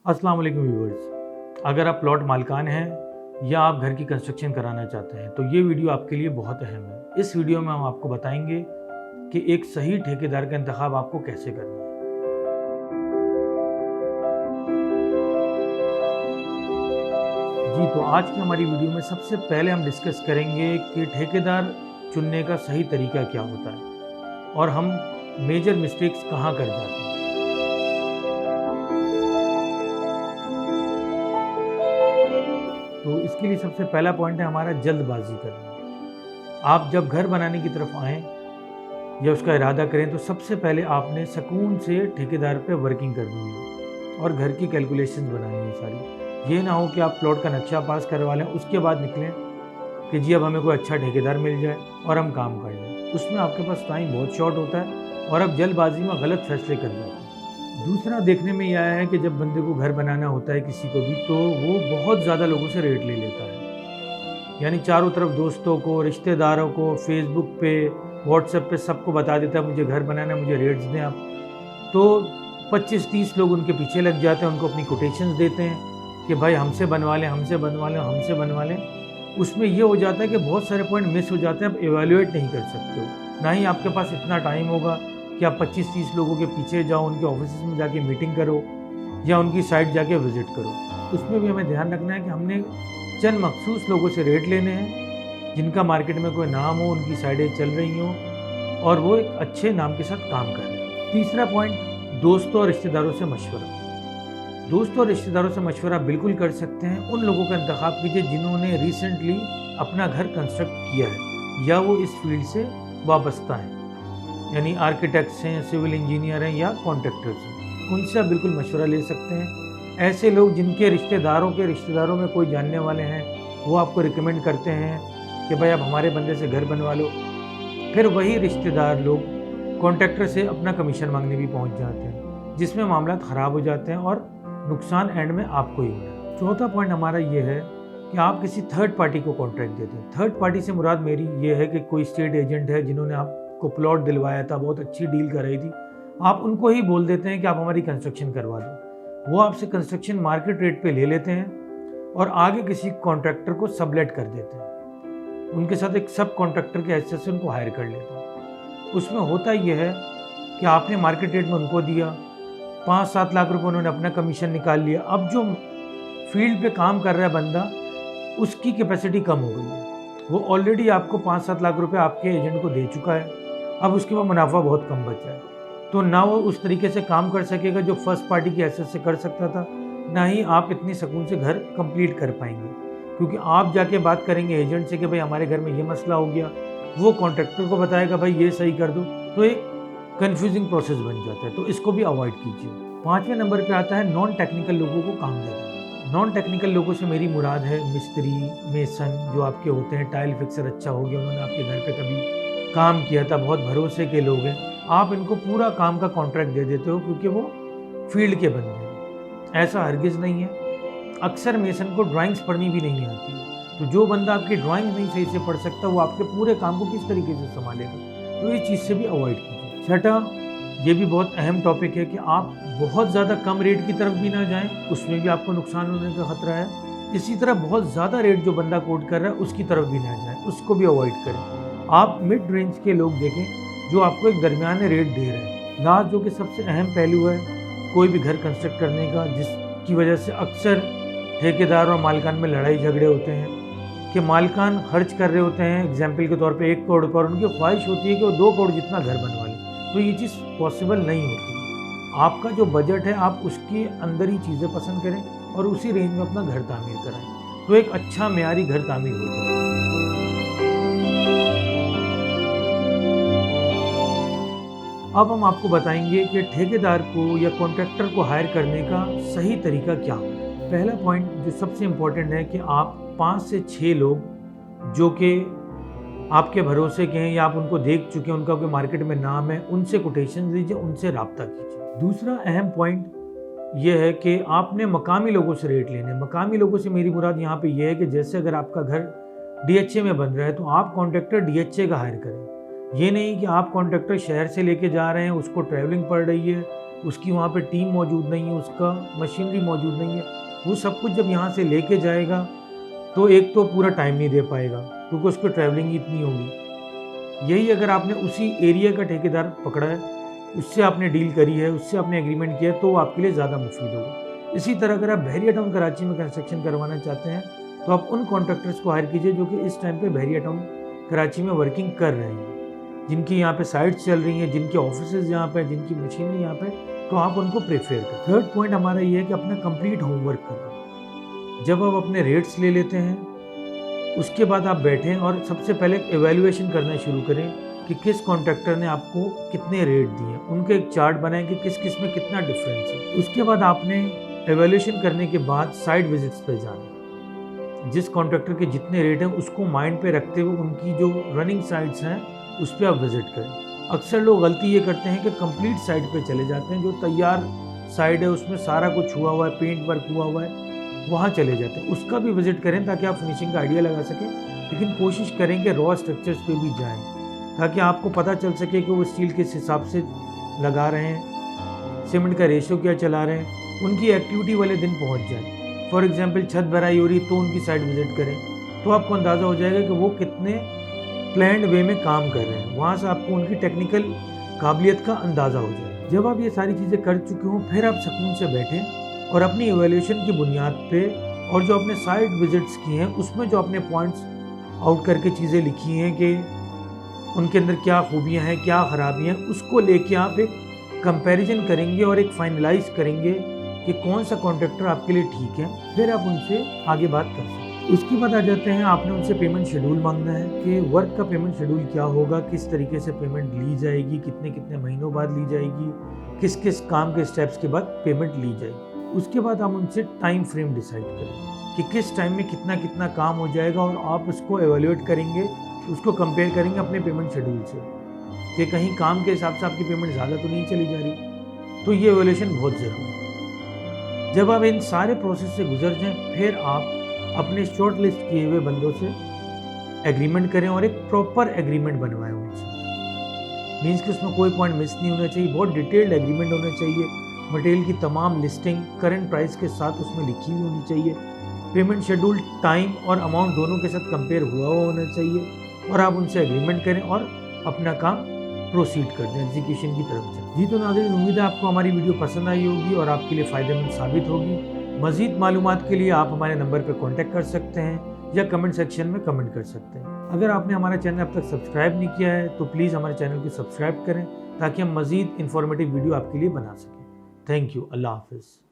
अस्सलाम वालेकुम व्यूअर्स। अगर आप प्लॉट मालिकान हैं या आप घर की कंस्ट्रक्शन कराना चाहते हैं तो ये वीडियो आपके लिए बहुत अहम है। इस वीडियो में हम आपको बताएंगे कि एक सही ठेकेदार का इंतखाब आपको कैसे करना है। जी, तो आज की हमारी वीडियो में सबसे पहले हम डिस्कस करेंगे कि ठेकेदार चुनने का सही तरीका क्या होता है और हम मेजर मिस्टेक्स कहाँ कर जाते हैं। तो इसके लिए सबसे पहला पॉइंट है हमारा जल्दबाजी करना। आप जब घर बनाने की तरफ आएँ या उसका इरादा करें तो सबसे पहले आपने सुकून से ठेकेदार पे वर्किंग करनी है और घर की कैलकुलेशंस बनानी है सारी। ये ना हो कि आप प्लॉट का नक्शा पास करवा लें, उसके बाद निकलें कि जी अब हमें कोई अच्छा ठेकेदार मिल जाए और हम काम कर लें। उसमें आपके पास टाइम बहुत शॉर्ट होता है और आप जल्दबाजी में गलत फैसले कर जाते हैं। दूसरा देखने में यह आया है कि जब बंदे को घर बनाना होता है किसी को भी, तो वो बहुत ज़्यादा लोगों से रेट ले लेता है। यानी चारों तरफ दोस्तों को, रिश्तेदारों को, फेसबुक पे, व्हाट्सएप पे सबको बता देता है मुझे घर बनाना है, मुझे रेट्स दें आप। तो 25-30 लोग उनके पीछे लग जाते हैं, उनको अपनी कोटेशंस देते हैं कि भाई हमसे बनवा लें, हमसे बनवा लें, हमसे बनवा लें। उसमें ये हो जाता है कि बहुत सारे पॉइंट मिस हो जाते हैं, आप इवैल्यूएट नहीं कर सकते हो। ना ही आपके पास इतना टाइम होगा कि आप 25-30 लोगों के पीछे जाओ, उनके ऑफिस में जाके मीटिंग करो या उनकी साइट जाके विजिट करो। उसमें भी हमें ध्यान रखना है कि हमने चंद मखसूस लोगों से रेट लेने हैं जिनका मार्केट में कोई नाम हो, उनकी साइटें चल रही हों और वो एक अच्छे नाम के साथ काम कर रहे हैं। तीसरा पॉइंट, दोस्तों और रिश्तेदारों से मशवरा। दोस्तों और रिश्तेदारों से मशवरा बिल्कुल कर सकते हैं। उन लोगों का इंतखाब कीजिए जिन्होंने रिसेंटली अपना घर कंस्ट्रक्ट किया है या वो इस फील्ड से वाबस्ता हैं, यानी आर्किटेक्ट्स हैं, सिविल इंजीनियर हैं या कॉन्ट्रैक्टर्स हैं। उनसे आप बिल्कुल मशवरा ले सकते हैं। ऐसे लोग जिनके रिश्तेदारों में कोई जानने वाले हैं, वो आपको रिकमेंड करते हैं कि भाई आप हमारे बंदे से घर बनवा लो। फिर वही रिश्तेदार लोग कॉन्ट्रैक्टर से अपना कमीशन मांगने भी पहुंच जाते हैं, जिसमें मामला ख़राब हो जाते हैं और नुकसान एंड में आपको ही होता है। चौथा पॉइंट हमारा ये है कि आप किसी थर्ड पार्टी को कॉन्ट्रैक्ट देते हैं। थर्ड पार्टी से मुराद मेरी ये है कि कोई स्टेट एजेंट है जिन्होंने आपको प्लॉट दिलवाया था, बहुत अच्छी डील कर रही थी, आप उनको ही बोल देते हैं कि आप हमारी कंस्ट्रक्शन करवा दो। वो आपसे कंस्ट्रक्शन मार्केट रेट पे ले लेते हैं और आगे किसी कॉन्ट्रैक्टर को सबलेट कर देते हैं। उनके साथ एक सब कॉन्ट्रैक्टर के हैसियत से उनको हायर कर लेते हैं। उसमें होता यह है कि आपने मार्केट रेट में उनको दिया, 5-7 लाख रुपए उन्होंने अपना कमीशन निकाल लिया। अब जो फील्ड पे काम कर रहा है बंदा, उसकी कैपेसिटी कम हो गई है। वो ऑलरेडी आपको 5-7 लाख रुपए आपके एजेंट को दे चुका है, अब उसके बाद मुनाफा बहुत कम बचा है। तो ना वो उस तरीके से काम कर सकेगा जो फर्स्ट पार्टी की हैसियत से कर सकता था, ना ही आप इतनी सुकून से घर कंप्लीट कर पाएंगे। क्योंकि आप जाके बात करेंगे एजेंट से कि भाई हमारे घर में ये मसला हो गया, वो कॉन्ट्रैक्टर को बताएगा भाई ये सही कर दो, तो एक कन्फ्यूजिंग प्रोसेस बन जाता है। तो इसको भी अवॉइड कीजिए। 5वें नंबर पे आता है नॉन टेक्निकल लोगों को काम देना। नॉन टेक्निकल लोगों से मेरी मुराद है मिस्त्री, मेसन जो आपके होते हैं, टाइल फिक्सर अच्छा हो गया, उन्होंने आपके घर पे कभी काम किया था, बहुत भरोसे के लोग हैं, आप इनको पूरा काम का कॉन्ट्रैक्ट दे देते हो क्योंकि वो फील्ड के बंदे हैं। ऐसा हरगिज़ नहीं है। अक्सर मेसन को ड्राइंग्स पढ़नी भी नहीं आती, तो जो बंदा आपकी ड्राइंग नहीं सही से पढ़ सकता वो आपके पूरे काम को किस तरीके से संभालेगा। तो इस चीज़ से भी अवॉइड कीजिए। छठा, ये भी बहुत अहम टॉपिक है कि आप बहुत ज़्यादा कम रेट की तरफ भी ना जाएं, उसमें भी आपको नुकसान होने का खतरा है। इसी तरह बहुत ज़्यादा रेट जो बंदा कोट कर रहा है उसकी तरफ भी ना जाएं, उसको भी अवॉइड करें। आप मिड रेंज के लोग देखें जो आपको एक दरमियाने रेट दे रहे हैं। लास्ट जो कि सबसे अहम पहलू है कोई भी घर कंस्ट्रक्ट करने का, जिसकी वजह से अक्सर ठेकेदार और मालिकान में लड़ाई झगड़े होते हैं कि मालिकान खर्च कर रहे होते हैं एग्जाम्पल के तौर पे 1 करोड़ पर, उनकी ख्वाहिश होती है कि वो 2 करोड़ जितना घर बनवा लें। तो ये चीज़ पॉसिबल नहीं होती। आपका जो बजट है आप उसके अंदर ही चीज़ें पसंद करें और उसी रेंज में अपना घर तामीर कराएं, तो एक अच्छा मेयारी घर तामीर हो जाए। अब हम आपको बताएंगे कि ठेकेदार को या कॉन्ट्रैक्टर को हायर करने का सही तरीका क्या हो। पहला पॉइंट जो सबसे इम्पोर्टेंट है कि आप 5 से 6 लोग जो कि आपके भरोसे के हैं या आप उनको देख चुके हैं, उनका कोई मार्केट में नाम है, उनसे कोटेशन लीजिए, उनसे रब्ता कीजिए। दूसरा अहम पॉइंट यह है कि आपने मकामी लोगों से रेट लेने। मकामी लोगों से मेरी मुराद यहाँ पे यह है कि जैसे अगर आपका घर DHA में बन रहा है तो आप कॉन्ट्रैक्टर DHA का हायर करें। ये नहीं कि आप कॉन्ट्रैक्टर शहर से लेके जा रहे हैं, उसको ट्रैवलिंग पड़ रही है, उसकी वहाँ पे टीम मौजूद नहीं है, उसका मशीनरी मौजूद नहीं है, वो सब कुछ जब यहाँ से लेके जाएगा तो एक तो पूरा टाइम नहीं दे पाएगा क्योंकि उसको ट्रैवलिंग ही इतनी होगी। यही अगर आपने उसी एरिया का ठेकेदार पकड़ा है, उससे आपने डील करी है, उससे आपने एग्रीमेंट किया है, तो वो आपके लिए ज़्यादा मुफीद होगा। इसी तरह अगर आप बहरिया टाउन कराची में कंस्ट्रक्शन करवाना चाहते हैं तो आप उन कॉन्ट्रैक्टर्स को हायर कीजिए जो कि इस टाइम पे बहरिया टाउन कराची में वर्किंग कर रहे हैं, जिनकी यहाँ पे साइट्स चल रही हैं, जिनके ऑफिसेज यहाँ पे, जिनकी मशीनरी यहाँ पे, तो आप उनको प्रेफर करें। थर्ड पॉइंट हमारा ये है कि अपना कंप्लीट होमवर्क करें। जब आप अपने रेट्स ले लेते हैं उसके बाद आप बैठें और सबसे पहले एवेल्युएशन करना शुरू करें कि किस कॉन्ट्रैक्टर ने आपको कितने रेट दिए, उनके एक चार्ट बनाएं कि किस किस में कितना डिफरेंस है। उसके बाद आपने एवेल्युएशन करने के बाद साइट विजिट्स पे जाना, जिस कॉन्ट्रैक्टर के जितने रेट हैं उसको माइंड पे रखते हुए उनकी जो रनिंग साइट्स हैं उस पर आप विजिट करें। अक्सर लोग गलती ये करते हैं कि कंप्लीट साइट पे चले जाते हैं, जो तैयार साइट है उसमें सारा कुछ हुआ हुआ है, पेंट वर्क हुआ हुआ है, वहाँ चले जाते हैं। उसका भी विजिट करें ताकि आप फिनिशिंग का आइडिया लगा सकें, लेकिन कोशिश करें कि रॉ स्ट्रक्चर्स पे भी जाएं ताकि आपको पता चल सके कि वो स्टील किस हिसाब से लगा रहे हैं, सीमेंट का रेशियो क्या चला रहे हैं, उनकी एक्टिविटी वाले दिन पहुँच जाए। फॉर एग्जाम्पल छत भराई हो रही तो उनकी साइट विजिट करें, तो आपको अंदाज़ा हो जाएगा कि वो कितने प्लान्ड वे में काम कर रहे हैं, वहाँ से आपको उनकी टेक्निकल काबिलियत का अंदाज़ा हो जाए। जब आप ये सारी चीज़ें कर चुके हों फिर आप सुकून से बैठें और अपनी एवेल्यूएशन की बुनियाद पे और जो आपने साइट विजिट्स की हैं उसमें जो आपने पॉइंट्स आउट करके चीज़ें लिखी हैं कि उनके अंदर क्या खूबियाँ हैं, क्या ख़राबियाँ हैं, उसको लेके आप एक कंपैरिजन करेंगे और एक फाइनलाइज करेंगे कि कौन सा कॉन्ट्रैक्टर आपके लिए ठीक है, फिर आप उनसे आगे बात कर सकते हैं। उसके बाद आ जाते हैं, आपने उनसे पेमेंट शेड्यूल मांगना है कि वर्क का पेमेंट शेड्यूल क्या होगा, किस तरीके से पेमेंट ली जाएगी, कितने कितने महीनों बाद ली जाएगी, किस किस काम के स्टेप्स के बाद पेमेंट ली जाएगी। उसके बाद आप उनसे टाइम फ्रेम डिसाइड करें कि किस टाइम में कितना कितना काम हो जाएगा और आप उसको एवेल्युएट करेंगे, उसको कंपेयर करेंगे अपने पेमेंट शेड्यूल से कि कहीं काम के हिसाब से आपकी पेमेंट ज़्यादा तो नहीं चली जा रही। तो ये एवेल्युएशन बहुत ज़रूरी है। जब आप इन सारे प्रोसेस से गुजर जाएं फिर आप अपने शॉर्ट लिस्ट किए हुए बंदों से एग्रीमेंट करें और एक प्रॉपर एग्रीमेंट बनवाएं उनसे। मीन्स कि उसमें कोई पॉइंट मिस नहीं होना चाहिए, बहुत डिटेल्ड एग्रीमेंट होना चाहिए, मटेरियल की तमाम लिस्टिंग करंट प्राइस के साथ उसमें लिखी हुई होनी चाहिए, पेमेंट शेड्यूल टाइम और अमाउंट दोनों के साथ कंपेयर हुआ होना चाहिए और आप उनसे एग्रीमेंट करें और अपना काम प्रोसीड कर दें, एग्जीक्यूशन की तरफ जाए। जी तो नाज़रीन, उम्मीद है आपको हमारी वीडियो पसंद आई होगी और आपके लिए फ़ायदेमंद साबित होगी। मज़ीद मालूमात के लिए आप हमारे नंबर पर कॉन्टैक्ट कर सकते हैं या कमेंट सेक्शन में कमेंट कर सकते हैं। अगर आपने हमारा चैनल अब तक सब्सक्राइब नहीं किया है तो प्लीज़ हमारे चैनल को सब्सक्राइब करें ताकि हम मज़ीद इन्फॉर्मेटिव वीडियो आपके लिए बना सकें। Thank you. अल्लाह हाफ़िज़।